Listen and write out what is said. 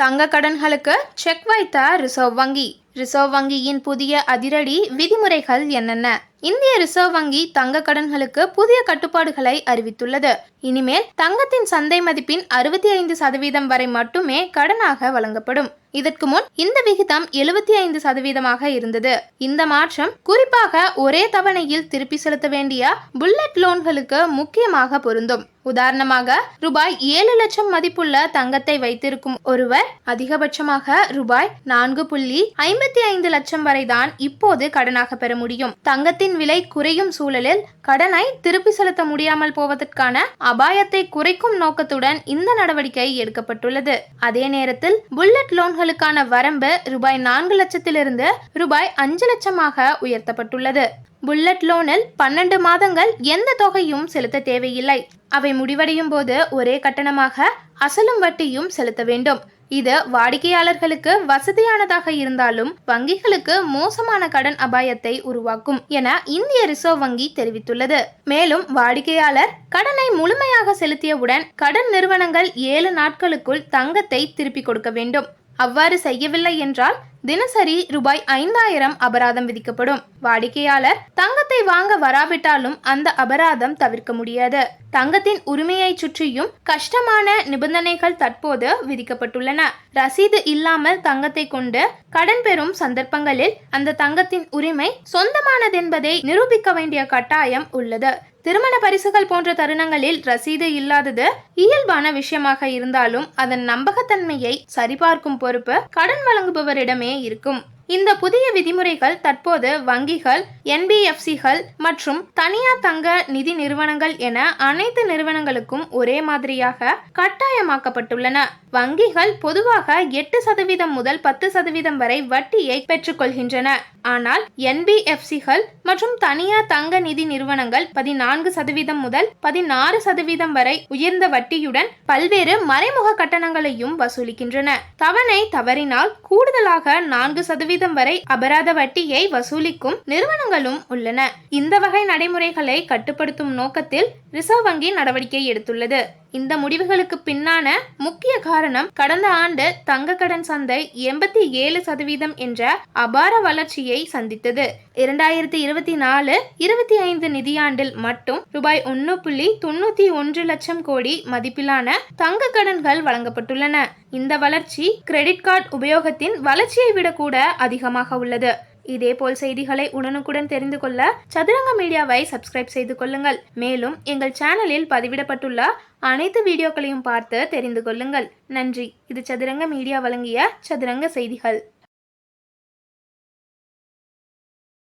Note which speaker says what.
Speaker 1: தங்க கடன்களுக்கு செக் வைத்த ரிசர்வ் வங்கி. ரிசர்வ் வங்கியின் புதிய அதிரடி விதிமுறைகள் என்னென்ன? இந்திய ரிசர்வ் வங்கி தங்க கடன்களுக்கு புதிய கட்டுப்பாடுகளை அறிவித்துள்ளது. இனிமேல் தங்கத்தின் சந்தை மதிப்பின் 65% வரை மட்டுமே கடனாக வழங்கப்படும். இதற்கு முன் இந்த விகிதம் 75% இருந்தது. இந்த மாற்றம் குறிப்பாக ஒரே தவணையில் திருப்பி செலுத்த வேண்டிய புல்லட் லோன்களுக்கு முக்கியமாக பொருந்தும். உதாரணமாக ரூபாய் 7 லட்சம் மதிப்புள்ள தங்கத்தை வைத்திருக்கும் ஒருவர் அதிகபட்சமாக ரூபாய் 4.55 லட்சம் வரைதான் இப்போது கடனாக பெற முடியும். தங்கத்தின் விலை குறையும் சூழலில் கடனை திருப்பி செலுத்த முடியாமல் போவதற்கான அபாயத்தை குறைக்கும் நோக்கத்துடன் இந்த நடவடிக்கை எடுக்கப்பட்டுள்ளது. அதே நேரத்தில் புல்லட் லோன்களுக்கான வரம்பு ரூபாய் 4 லட்சத்திலிருந்து ரூபாய் 5 லட்சமாக உயர்த்தப்பட்டுள்ளது. புல்லட் லோனில் 12 மாதங்கள் எந்த தொகையும் செலுத்த தேவையில்லை. அவை முடிவடையும் போது ஒரே கட்டணமாக அசலும் வட்டியும் செலுத்த வேண்டும். இது வாடிக்கையாளர்களுக்கு வசதியானதாக இருந்தாலும் வங்கிகளுக்கு மோசமான கடன் அபாயத்தை உருவாக்கும் என இந்திய ரிசர்வ் வங்கி தெரிவித்துள்ளது. மேலும் வாடிக்கையாளர் கடனை முழுமையாக செலுத்தியவுடன் கடன் நிறுவனங்கள் 7 நாட்களுக்குள் தங்கத்தை திருப்பி கொடுக்க வேண்டும். அவ்வாறு செய்யவில்லை என்றால் தினசரி ரூபாய் 5000 அபராதம் விதிக்கப்படும். வாடிக்கையாளர் தங்கத்தை வாங்க வராவிட்டாலும் அந்த அபராதம் தவிர்க்க முடியாது. தங்கத்தின் உரிமையை சுற்றியும் கஷ்டமான நிபந்தனைகள் தற்போது விதிக்கப்பட்டுள்ளன. ரசீது இல்லாமல் தங்கத்தை கொண்டு கடன் பெறும் சந்தர்ப்பங்களில் அந்த தங்கத்தின் உரிமை சொந்தமானதென்பதை நிரூபிக்க வேண்டிய கட்டாயம் உள்ளது. திருமண பரிசுகள் போன்ற தருணங்களில் ரசீது இல்லாதது இயல்பான விஷயமாக இருந்தாலும் அதன் நம்பகத்தன்மையை சரிபார்க்கும் பொறுப்பு கடன் வழங்குபவரிடமே இருக்கும். இந்த புதிய விதிமுறைகள் தற்போது வங்கிகள், NBFCகள் மற்றும் தனியார் தங்க நிதி நிறுவனங்கள் என அனைத்து நிறுவனங்களுக்கும் ஒரே மாதிரியாக கட்டாயமாக்கப்பட்டுள்ளன. வங்கிகள் பொதுவாக 8% முதல் 10% வரை வட்டியை பெற்றுக்கொள்கின்றன. ஆனால் NBFCகள் மற்றும் தனியார் தங்க நிதி நிறுவனங்கள் 14% முதல் 16% வரை உயர்ந்த வட்டியுடன் பல்வேறு மறைமுக கட்டணங்களையும் வசூலிக்கின்றன. தவணை தவறினால் கூடுதலாக 4% வரை அபராத வட்டியை வசூலிக்கும் நிறுவனங்களும் உள்ளன. இந்த வகை நடைமுறைகளை கட்டுப்படுத்தும் நோக்கத்தில் ரிசர்வ் வங்கி நடவடிக்கை எடுத்துள்ளது. இந்த முடிவுகளுக்கு பின்னான முக்கிய காரணம் கடந்த ஆண்டு தங்க கடன் சந்தை 87% என்ற அபார வளர்ச்சியை சந்தித்தது. 2024-25 நிதியாண்டில் மட்டும் ரூபாய் 1.91 லட்சம் கோடி மதிப்பிலான தங்க கடன்கள் வழங்கப்பட்டுள்ளன. இந்த வளர்ச்சி கிரெடிட் கார்டு உபயோகத்தின் வளர்ச்சியை விட கூட அதிகமாக உள்ளது. இதேபோல் செய்திகளை உடனுக்குடன் தெரிந்து கொள்ள சதுரங்க மீடியாவை சப்ஸ்கிரைப் செய்து கொள்ளுங்கள். மேலும் எங்கள் சேனலில் பதிவிடப்பட்டுள்ள அனைத்து வீடியோக்களையும் பார்த்து தெரிந்து கொள்ளுங்கள். நன்றி. இது சதுரங்க மீடியா வழங்கிய சதுரங்க செய்திகள்.